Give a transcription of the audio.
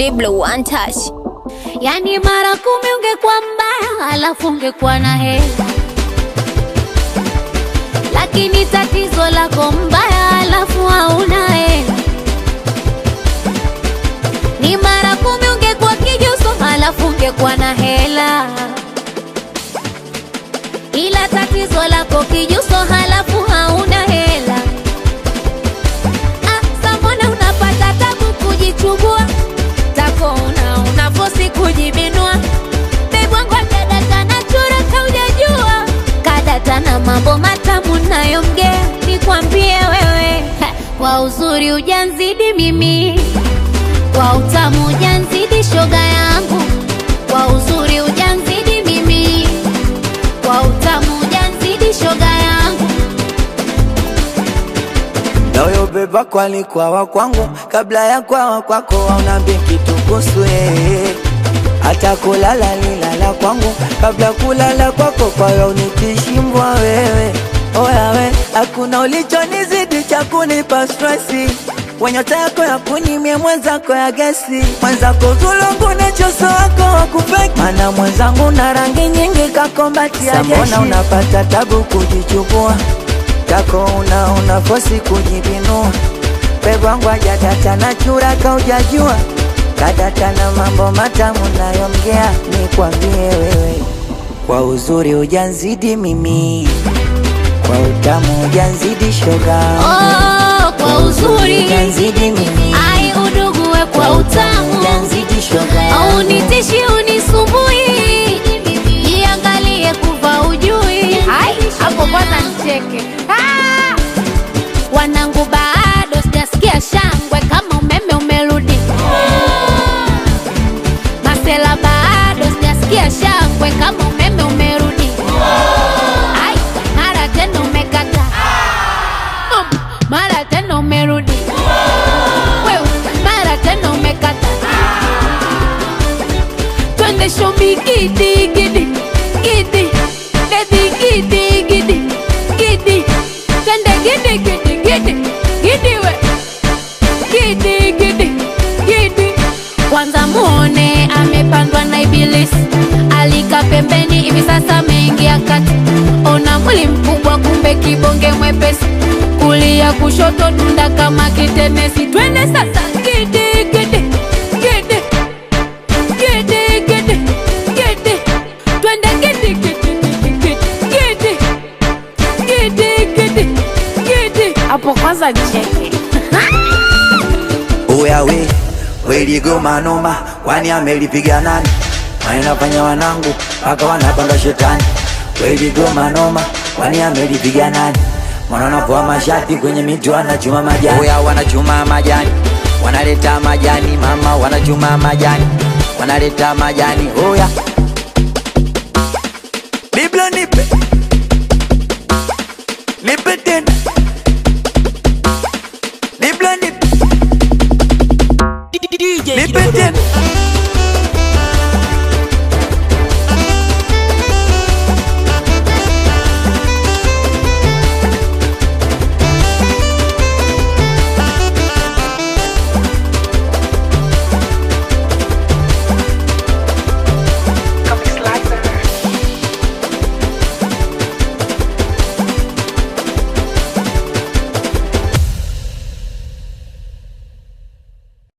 Diblo one touch. Yani mara 10 ungekuwa mbaya, alafu ungekuwa na hela. Lakini tatizo lako mbaya, alafu hauna hela. Ni mara 10 ungekuwa kijuso, alafu ungekuwa na hela. Ila tatizo lako kijuso, halafu hauna hela. Samona unapata tabu kujichubua, tako unafosi kujibinua. Babe wangu kadata na chura kaujajua, kadata na mambo matamu nayomgea. Nikwambie wewe, kwa uzuri ujanzidi mimi, kwa utamu ujanzidi shoga yangu. Kwa uzuri ujanzidi mimi, kwa utamu ujanzidi shoga yangu. Nayo beba kwa alikuwa wa kwangu, kabla ya kwa wa kwako haunambi kitu kuhusu yeye. Hata kulala nilala kwangu, kabla kulala kwako kwa hiyo unitishimwa wewe. Oya we, hakuna ulichonizidi cha kunipa stressi. Wenyota yako ya kunimie mwenzako ya gesi. Mwenzako zulungu na choso wako wakufeki, mana mwenzangu na rangi nyingi kakombati ya jeshi. Samona unapata tabu kujichukua, tako unafosi kujibinua. Bebe wangu ajadata na chura kaujajua, kadata na mambo matamu nayomgea. Nikwambie wewe, kwa uzuri ujanzidi mimi, kwa utamu ujanzidi shoga. Kwa uzuri ujanzidi mimi, ai udugu we kwa utamu ujanzidi shoga. Au nitishi unisumbui, jiangalie kuva ujui. Hai, hapo kwanza nicheke. Wanangu bado sijasikia shangwe kama umeme umerudi. Masela bado sijasikia shangwe kama umeme umerudi. Ai, mara tena umekata, mara tena umerudi. Wewe mara tena umekata. Twende shobi gidi gidi gidi, baby gidi gidi gidi. Twende gidi gidi gidi gidi we, gidi gidi gidi. Kwanza muone amepandwa na ibilisi, alika pembeni hivi sasa ameingia kati. Ona mwili mkubwa kumbe kibonge mwepesi, kulia kushoto dunda kama kitenesi. Twende sasa gidi gidi gidi gidi gidi gidi. Twende gidi gidi gidi gidi gidi gidi gidi. Hapo kwanza nicheke. Oya we, weligoma noma, kwani amelipiga nani? Wanafanya wanangu paka wanapanga shetani. Weligoma noma, kwani amelipiga nani? Wananapoa mashati kwenye miti wanachuma majani. Oya wanachuma majani, wanaleta majani mama, wanachuma majani, wanaleta majani. Oya